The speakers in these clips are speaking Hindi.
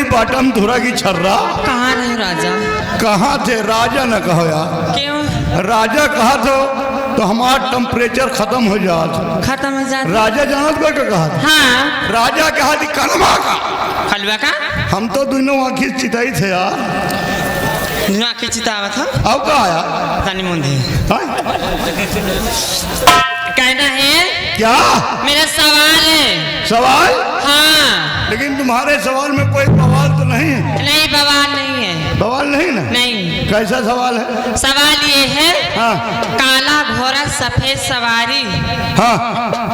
बाटम धुरा की छर्रा। कहाँ रहे राजा? कहाँ थे राजा न कहो यार। क्यों? राजा कहा तो हमारा टेम्परेचर खत्म हो जात। खत्म हो जाता। राजा जानत को कहा? हाँ। राजा कहा थी कलमा का। खलवा का? हम तो दोनों आँखी चिताई थे यार। ना के चितावा था? अब कहा आया? तानी मुंडे। कहना है? क्या? मेरा सवाल है। सवाल? हाँ। लेकिन तुम्हारे सवाल में कोई बवाल तो नहीं है? नहीं, बवाल नहीं है। बवाल नहीं ना? नहीं। कैसा सवाल है? सवाल ये है। हाँ। काला घोड़ा सफेद सवारी। हाँ।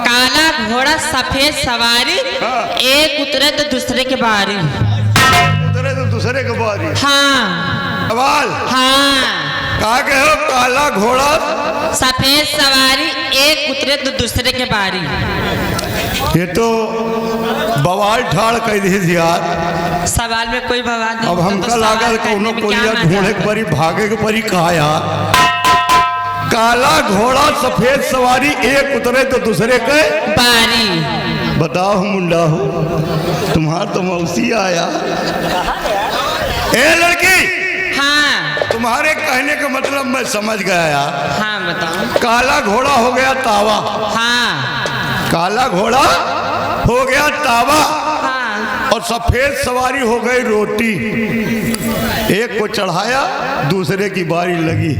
काला घोड़ा सफेद सवारी। हाँ। एक उतरे तो दूसरे के बारी। उतरे तो दूसरे के बारी। हाँ। सवाल? हाँ। कहा के हो काला घोड़ा सफेद सवारी एक उतरे तो दूसरे के बारी। ये तो बवाल ठाड़ कह दी यार। सवाल में कोई बवाल नहीं। अब हमका लागल कोनो कोलिया ढूंढे के परी भागे के परी कहा यार। काला घोड़ा सफेद सवारी एक उतरे तो दूसरे के बारी। बताओ मुंडा हो तुम्हारा तो मौसी आया। ए लड़की, हाँ। तुम्हारे कहने का मतलब मैं समझ गया यार। हाँ बताओ। काला घोड़ा हो गया तावा। हाँ। काला घोड़ा हो गया तावा। हाँ। और सफेद सवारी हो गई रोटी। एक को चढ़ाया दूसरे की बारी लगी।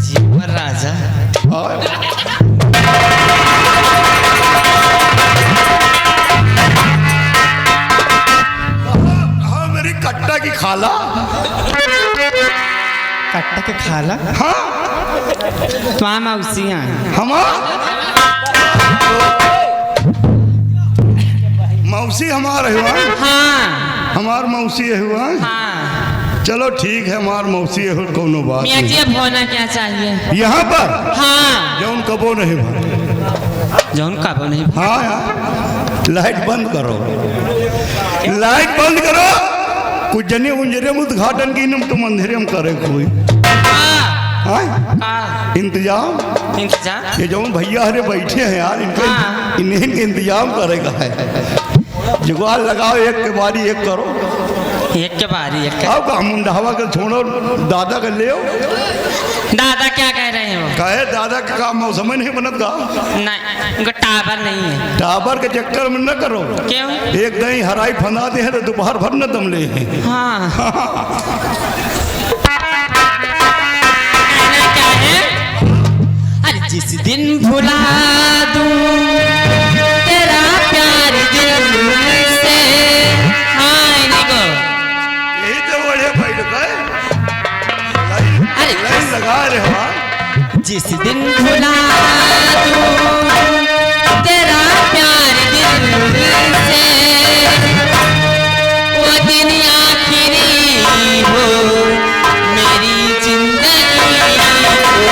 जीवन राजा। हाँ मेरी कट्टा की खाला। कट्टा के खाला? हाँ। तुम्हारा मौसियाँ? मौसी हमारा हुआ। हाँ। हमार मौसी हुआ। हाँ। चलो ठीक है, हमार मौसी है कोनो बात मियाँ जी अब होना क्या चाहिए? यहाँ पर? हाँ। जौन कबो नहीं भर। जौन कबो नहीं। हाँ यार, लाइट बंद करो, लाइट बंद करो। कुछ जने उंजरे उद्घाटन की नम तुम अंधेरे में करे कोई। हाँ। इंतजाम ये जो भैया हरे बैठे हैं यार, इनके हाँ। इन्हें इंतजाम करेगा है। जुगाड़ लगाओ, एक के बारी एक करो। एक के बारी एक। आओ का मुंडावा कर छोड़ो, दादा कर ले। दादा क्या कह रहे हैं वो? कहे दादा का काम मौसम नहीं बनत का। नहीं, उनका टावर नहीं है। टावर के चक्कर में न करो। क्यों? एक दही हराई फंदा दे हैं तो दोपहर भर न दम ले हैं। हाँ। जिस दिन भुला दूं तेरा प्यार दिल से। हाँ इनको यही तो बड़े भाई लोग हैं। अरे लाइन लगा रहे हो। जिस दिन भुला दूं तेरा प्यार दिल से, वो दिन आखिरी हो मेरी जिंदगी हो।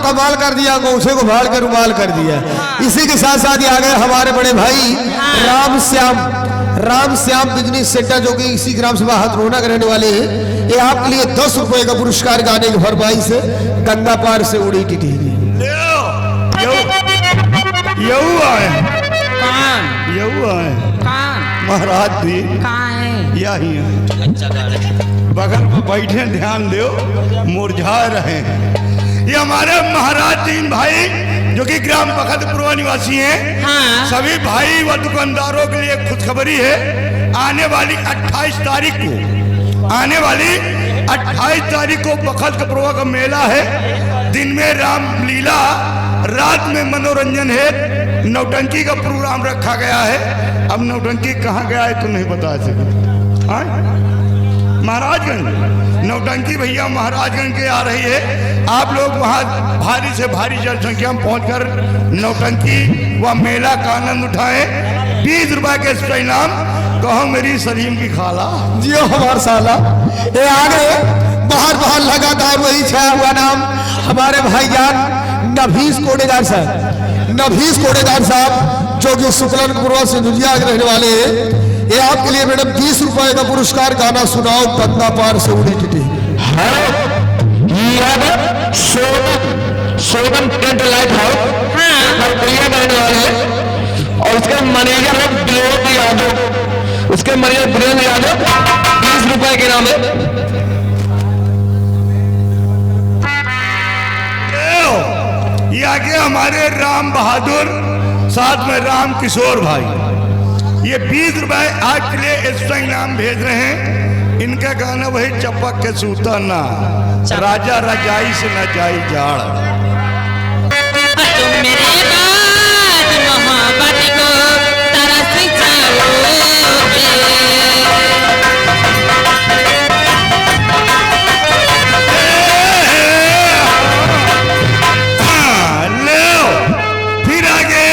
कमाल कर दिया, गौसे को भाड़ कर रुमाल कर दिया। इसी के साथ साथ आ गए हमारे बड़े भाई राम श्याम राम श्याम बिजनेस सेंटर जो कि इसी ग्राम सभा हथरोना के रहने वाले हैं, ये आपके लिए 10 रुपए का पुरस्कार गाने की भरपाई से गंगा पार से उड़ी टिटहरी। यू आए कौन यू आए कौन महाराज जी कहाँ है? यही है बगल में बैठे, ध्यान दो, मुरझा रहे हैं। ये हमारे महाराज तीन भाई जो कि ग्राम बखतपुर निवासी हैं। हाँ। सभी भाई व दुकानदारों के लिए खुशखबरी है, आने वाली 28 तारीख को बखतपुर का मेला है। दिन में रामलीला, रात में मनोरंजन है, नौटंकी का प्रोग्राम रखा गया है। अब नौटंकी कहाँ गया है तो नहीं बता सकते। हाँ? महाराजगंज नौटंकी भैया महाराजगंज के आ रही है। आप लोग वहाँ भारी से भारी जनसंख्या में पहुंचकर नौटंकी व मेला का आनंद उठाएं। 20 रुपए के इसका इनाम। कहो मेरी सलीम की खाला। जियो हमार साला। ये आगे बाहर लगातार वही छाया हुआ नाम हमारे भाईजान नफीस कोडेदार साहब जो कि शुक्लनपुर से दुनिया के रहने वाले हैं। ये आपके लिए मैडम 20 रुपए का पुरस्कार, गाना सुनाओ गंगा पार से उड़ी टिटहरी। सोनम टेंट लाइट हाउस हरकुलिया रहने वाले हैं और उसके मैनेजर है विनोद यादव। उसके मैनेजर विनोद यादव 20 रुपए के नाम है। ये आगे हमारे राम बहादुर, साथ में राम किशोर भाई, ये 20 रुपए आज के लिए एक्स्ट्रा इनाम भेज रहे हैं। इनका गाना वही चपक के सूता ना, राजा रजाई से न जाई जाड़। तुम मेरे बाद मोहब्बत को तरस जाओगे। फिर आगे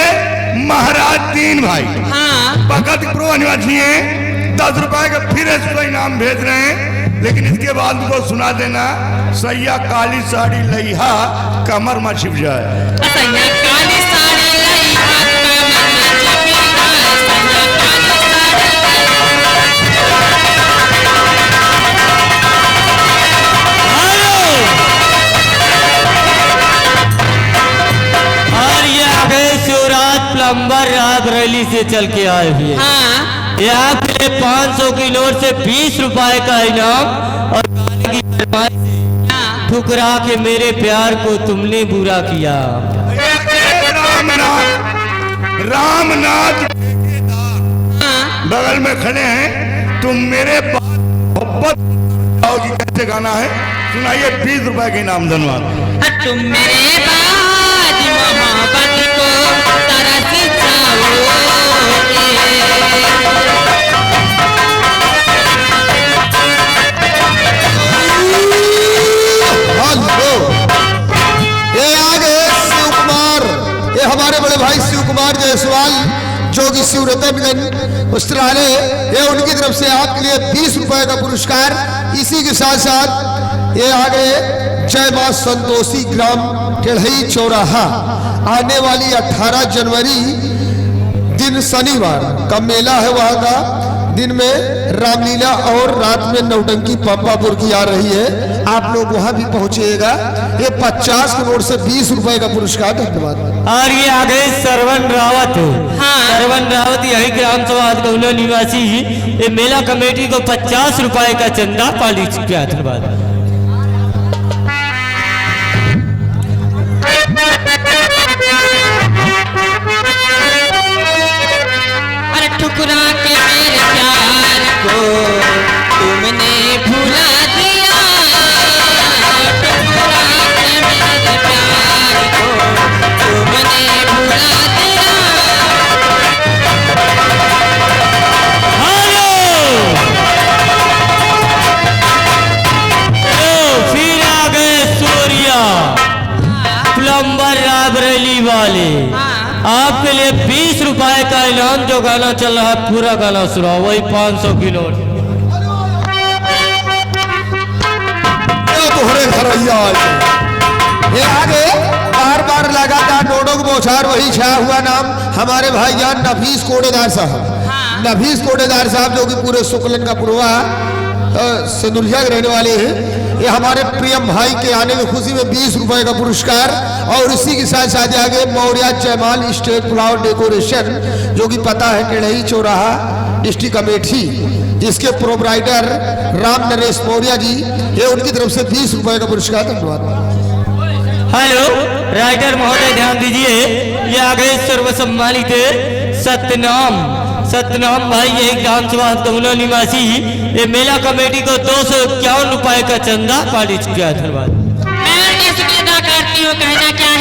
महाराज तीन भाई बखतपुर निवासी हैं। 10 रुपए का फिर एक्स्ट्रा इनाम भेज रहे हैं। लेकिन इसके बाद उनको सुना देना, सैया काली साड़ी लइहा कमर में छिप जाए। सैया काली साड़ी लइहा कमर में छिप जाए। सैया काली और ये आगे शिवराज प्लम्बर रायबरेली से चल के आए हुए। हाँ। ये आपके लिए 500 की नोट से 20 रुपए का इनाम और गाने की फरमाइश से ठुकरा के मेरे प्यार को तुमने बुरा किया। रामनाथ बगल में खड़े हैं। तुम मेरे मोहब्बत की कैसे गाना है सुनाइए। 20 रुपए के इनाम धन्यवाद। तुम मेरे बाद मोहब्बत को तरस जाओगे। हेलो, ये आगे शिव कुमार, ये हमारे बड़े भाई शिव कुमार जायसवाल जो कि शिवरतनगंज वस्त्रालय, ये उनकी तरफ से आपके लिए 20 रुपए का पुरस्कार। इसी के साथ साथ ये आगे जय मां संतोषी ग्राम टेढ़ई चौराहा आने वाली 18 जनवरी दिन शनिवार का मेला है। वहां का दिन में रामलीला और रात में नौटंकी पंपापुर की आ रही है। आप लोग वहां भी पहुंचिएगा। ये 50 की नोट से 20 रुपए का पुरस्कार। धन्यवाद। और ये आगे सरवन रावत है। सरवन रावत यही ग्राम सभा गौला निवासी। ये मेला कमेटी को 50 रुपए का चंदा पाली किया। धन्यवाद। अरे ठुकरा के मेरे प्यार को तुमने भुला दिया। ठुकरा के मेरे प्यार को तुमने भुला दिया। फिर आ गए सूर्या प्लम्बर रायबरेली वाले। आपके लिए 20 रुपए का इनाम। जो गाना चल रहा है पूरा गाना सुनाओ, वही 500 की नोट। तोहरे घरैया ये आगे बार लगातार नोटों को बौछार वही छाया हुआ नाम हमारे भाईजान नफीस कोडेदार साहब। नफीस कोटेदार साहब जो कि पूरे सुकलन का पूर्वा सिंदुलिया के रहने वाले हैं, ये हमारे प्रियम भाई के आने की खुशी में 20 रुपए का पुरस्कार। और इसी के साथ साथ आगे मौर्या जयमाल स्टेट फ्लावर डेकोरेशन जो कि पता है केड़ही चौराहा डिस्ट्रिक्ट अमेठी, जिसके प्रोपराइटर राम नरेश मौर्य जी, ये उनकी तरफ से 20 रुपए का पुरस्कार। धन्यवाद। हेलो राइटर महोदय ध्यान दीजिए, ये आगे सर्व सम्मानित सतनाम भाई, यही ग्राम दमना निवासी, ये मेला कमेटी को 251 रुपए का चंदा पारित किया। धन्यवाद। मैं शुक्रिया अदा करती हूँ। कहना क्या